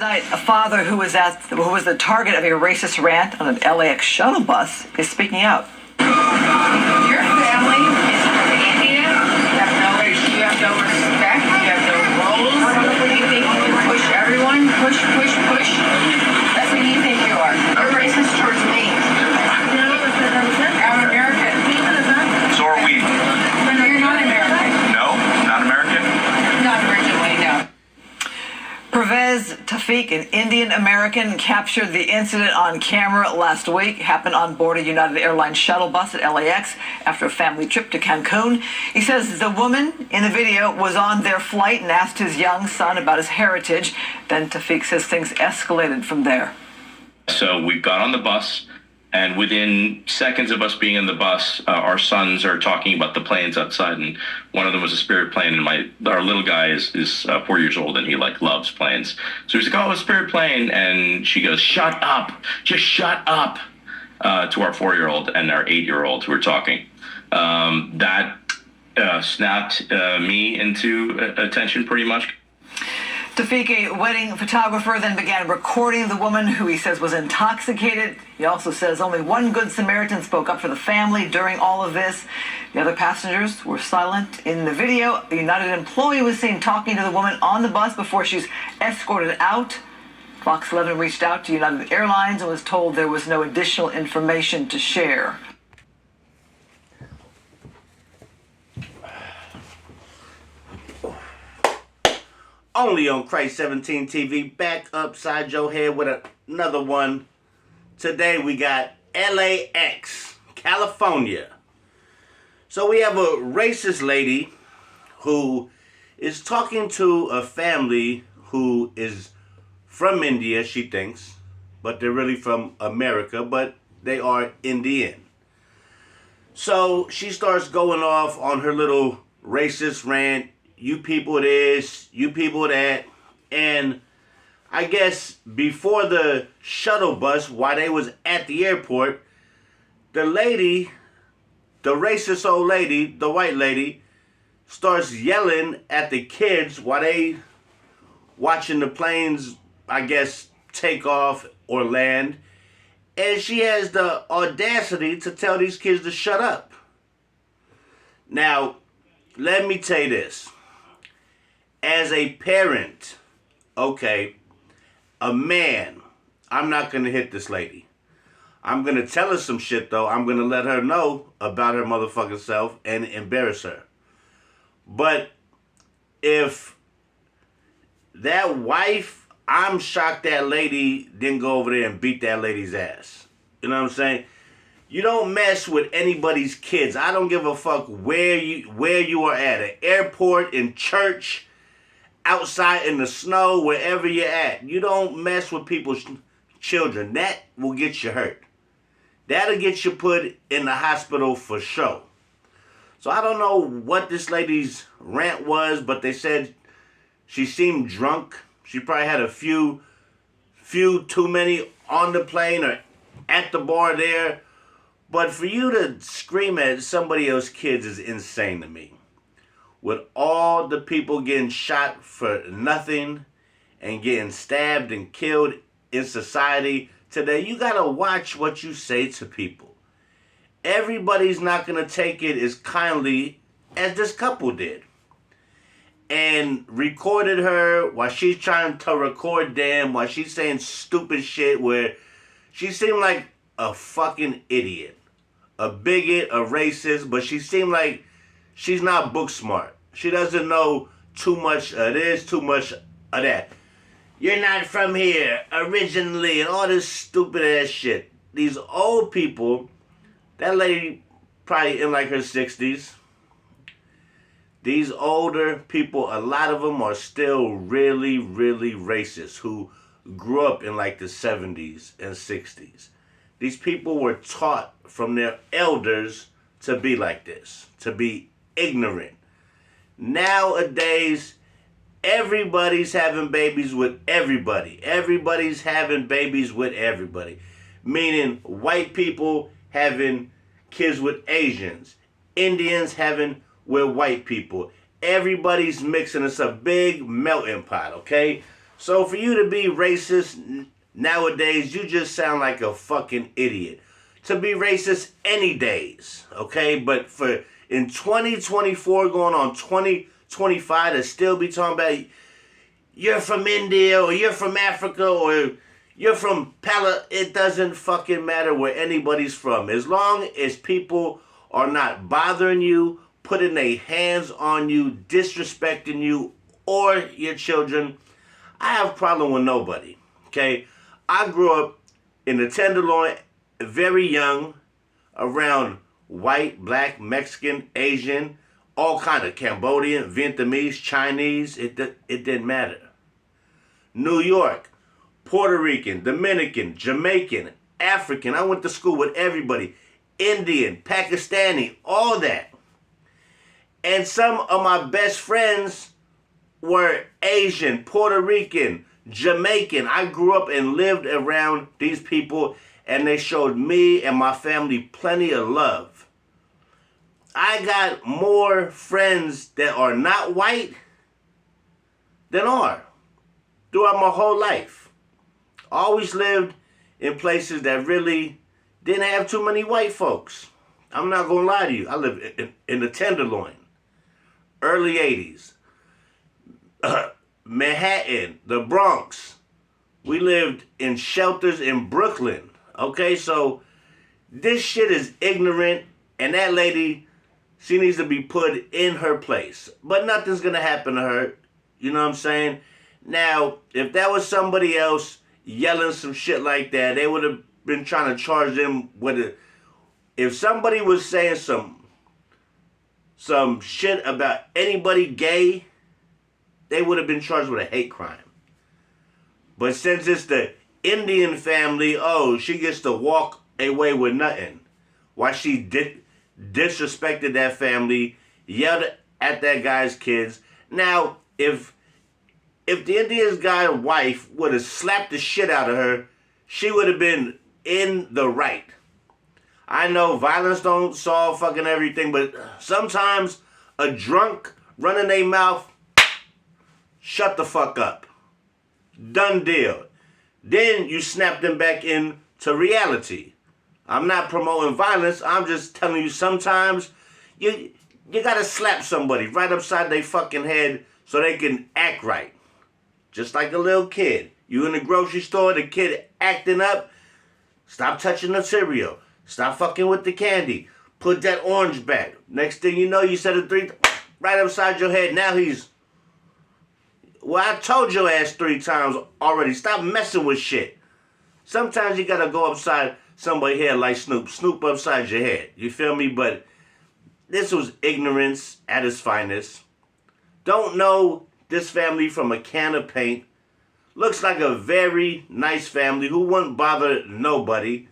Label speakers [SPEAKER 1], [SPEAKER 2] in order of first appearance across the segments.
[SPEAKER 1] Tonight, a father who was the target of a racist rant on an LAX shuttle bus is speaking out.
[SPEAKER 2] Your family is from India. You have no respect. You have no roles. You think you can push everyone? Push. That's what you think you are. You're racist towards me. I'm American.
[SPEAKER 3] So are we.
[SPEAKER 2] No, you're not American.
[SPEAKER 3] No? Not American?
[SPEAKER 2] Not originally, no.
[SPEAKER 1] Pervez Tawfiq, an Indian American, captured the incident on camera last week. Happened on board a United Airlines shuttle bus at LAX after a family trip to Cancun. He says the woman in the video was on their flight and asked his young son about his heritage. Then Tawfiq says things escalated from there.
[SPEAKER 4] So we got on the bus, and within seconds of us being in the bus, our sons are talking about the planes outside, and one of them was a Spirit plane, and our little guy is 4 years old, and he loves planes. So he's like, "Oh, a Spirit plane," and she goes, "Shut up, just shut up," to our 4-year-old and our 8-year-old who were talking. That snapped me into attention pretty much.
[SPEAKER 1] Tawfiq, a wedding photographer, then began recording the woman who he says was intoxicated. He also says only one good Samaritan spoke up for the family during all of this. The other passengers were silent. In the video, a United employee was seen talking to the woman on the bus before she's escorted out. Fox 11 reached out to United Airlines and was told there was no additional information to share.
[SPEAKER 5] Only on Christ 17 TV, back upside your head with another one. Today we got LAX, California. So we have a racist lady who is talking to a family who is from India, she thinks, but they're really from America, but they are Indian. So she starts going off on her little racist rant. You people this, you people that. And I guess before the shuttle bus, while they was at the airport, the lady, the racist old lady, the white lady, starts yelling at the kids while they watching the planes, I guess, take off or land. And she has the audacity to tell these kids to shut up. Now, let me tell you this. As a parent, okay, a man, I'm not going to hit this lady. I'm going to tell her some shit, though. I'm going to let her know about her motherfucking self and embarrass her. But if that wife, I'm shocked that lady didn't go over there and beat that lady's ass. You know what I'm saying? You don't mess with anybody's kids. I don't give a fuck where you are at. An airport, in church, outside in the snow, wherever you're at. You don't mess with people's children. That will get you hurt. That'll get you put in the hospital for sure. So I don't know what this lady's rant was, but they said she seemed drunk. She probably had a few too many on the plane or at the bar there. But for you to scream at somebody else's kids is insane to me. With all the people getting shot for nothing and getting stabbed and killed in society today, you gotta watch what you say to people. Everybody's not gonna take it as kindly as this couple did. And recorded her while she's trying to record them, while she's saying stupid shit where she seemed like a fucking idiot. A bigot, a racist, but she seemed like she's not book smart. She doesn't know too much of this, too much of that. You're not from here originally and all this stupid ass shit. These old people, that lady probably in like her 60s. These older people, a lot of them are still really, really racist who grew up in like the 70s and 60s. These people were taught from their elders to be like this, to be ignorant. Nowadays, everybody's having babies with everybody. Everybody's having babies with everybody. Meaning white people having kids with Asians. Indians having with white people. Everybody's mixing. It's a big melting pot, okay? So for you to be racist nowadays, you just sound like a fucking idiot. To be racist any days, okay? But for in 2024 going on 2025 to still be talking about you're from India or you're from Africa or you're from it doesn't fucking matter where anybody's from. As long as people are not bothering you, putting their hands on you, disrespecting you or your children, I have a problem with nobody, okay? I grew up in the Tenderloin, very young, around white, black, Mexican, Asian, all kind of Cambodian, Vietnamese, Chinese, it didn't matter. New York, Puerto Rican, Dominican, Jamaican, African. I went to school with everybody. Indian, Pakistani, all that. And some of my best friends were Asian, Puerto Rican, Jamaican. I grew up and lived around these people, and they showed me and my family plenty of love. I got more friends that are not white than are throughout my whole life. I always lived in places that really didn't have too many white folks. I'm not going to lie to you. I lived in the Tenderloin, early 80s. Manhattan, the Bronx. We lived in shelters in Brooklyn. Okay, so this shit is ignorant, and that lady, she needs to be put in her place. But nothing's going to happen to her. You know what I'm saying? Now, if that was somebody else yelling some shit like that, they would have been trying to charge them with it. If somebody was saying some shit about anybody gay, they would have been charged with a hate crime. But since it's the Indian family, oh, she gets to walk away with nothing. Why she disrespected that family, yelled at that guy's kids. Now, if the Indian guy's wife would have slapped the shit out of her, she would have been in the right. I know violence don't solve fucking everything, but sometimes a drunk running their mouth, shut the fuck up. Done deal. Then you snap them back into reality. I'm not promoting violence. I'm just telling you sometimes you gotta slap somebody right upside their fucking head so they can act right. Just like a little kid. You in the grocery store, the kid acting up, stop touching the cereal. Stop fucking with the candy. Put that orange back. Next thing you know, you said it right upside your head. Now he's... Well, I told your ass 3 times already. Stop messing with shit. Sometimes you gotta go upside somebody's head like Snoop. Snoop upside your head. You feel me? But this was ignorance at its finest. Don't know this family from a can of paint. Looks like a very nice family who wouldn't bother nobody.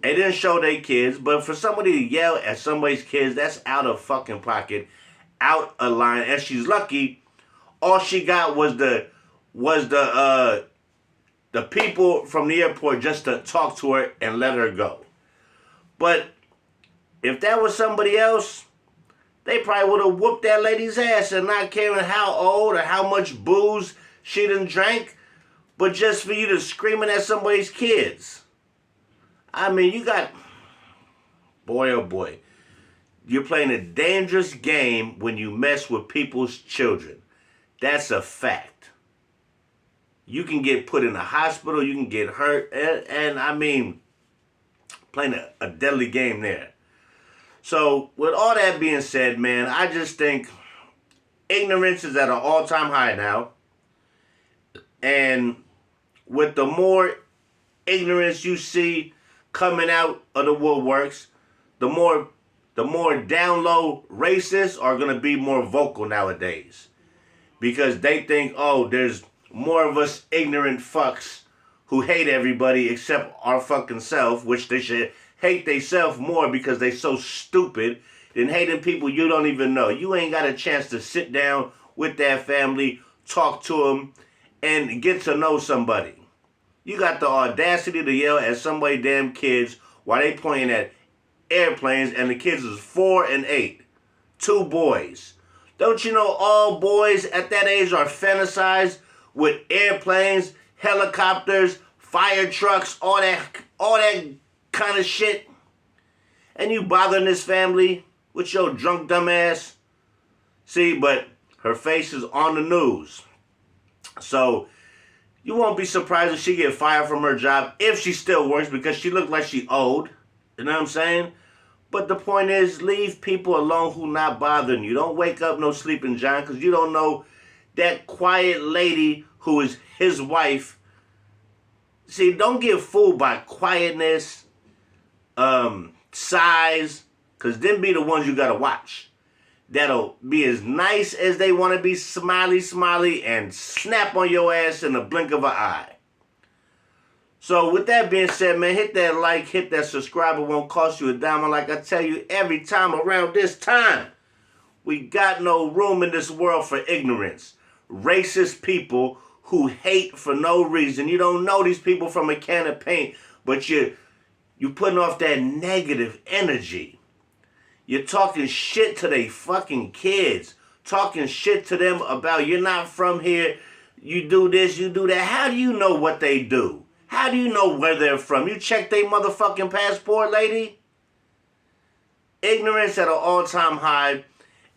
[SPEAKER 5] They didn't show their kids, but for somebody to yell at somebody's kids, that's out of fucking pocket, out of line. And she's lucky. All she got was the people from the airport just to talk to her and let her go. But if that was somebody else, they probably would have whooped that lady's ass and not caring how old or how much booze she done drank, but just for you to screaming at somebody's kids. I mean, you got, boy oh boy, you're playing a dangerous game when you mess with people's children. That's a fact. You can get put in a hospital, you can get hurt, and I mean, playing a deadly game there. So, with all that being said, man, I just think ignorance is at an all-time high now. And with the more ignorance you see coming out of the woodworks, the more down low racists are going to be more vocal nowadays. Because they think, oh, there's more of us ignorant fucks who hate everybody except our fucking self, which they should hate theyself more because they so stupid than hating people you don't even know. You ain't got a chance to sit down with that family, talk to them, and get to know somebody. You got the audacity to yell at somebody's damn kids while they pointing at airplanes, and the kids is 4 and 8. 2 boys. Don't you know all boys at that age are fantasized with airplanes, helicopters, fire trucks, all that kind of shit. And you bothering this family with your drunk dumb ass. See, but her face is on the news. So you won't be surprised if she get fired from her job if she still works, because she looked like she owed. You know what I'm saying? But the point is, leave people alone who not bothering you. Don't wake up no sleeping giant, because you don't know that quiet lady who is his wife. See, don't get fooled by quietness, size, because them be the ones you gotta watch. That'll be as nice as they want to be, smiley, and snap on your ass in the blink of an eye. So with that being said, man, hit that like, hit that subscribe. It won't cost you a dime. And like I tell you every time around this time, we got no room in this world for ignorance. Racist people who hate for no reason. You don't know these people from a can of paint, but you putting off that negative energy. You're talking shit to they fucking kids. Talking shit to them about you're not from here. You do this, you do that. How do you know what they do? How do you know where they're from? You check their motherfucking passport, lady? Ignorance at an all-time high.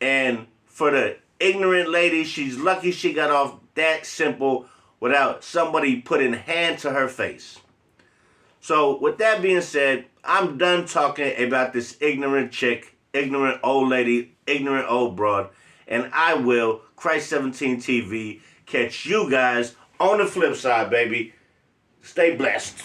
[SPEAKER 5] And for the ignorant lady, she's lucky she got off that simple without somebody putting hand to her face. So with that being said, I'm done talking about this ignorant chick, ignorant old lady, ignorant old broad. And I will, Christ 17 TV, catch you guys on the flip side, baby. Stay blessed.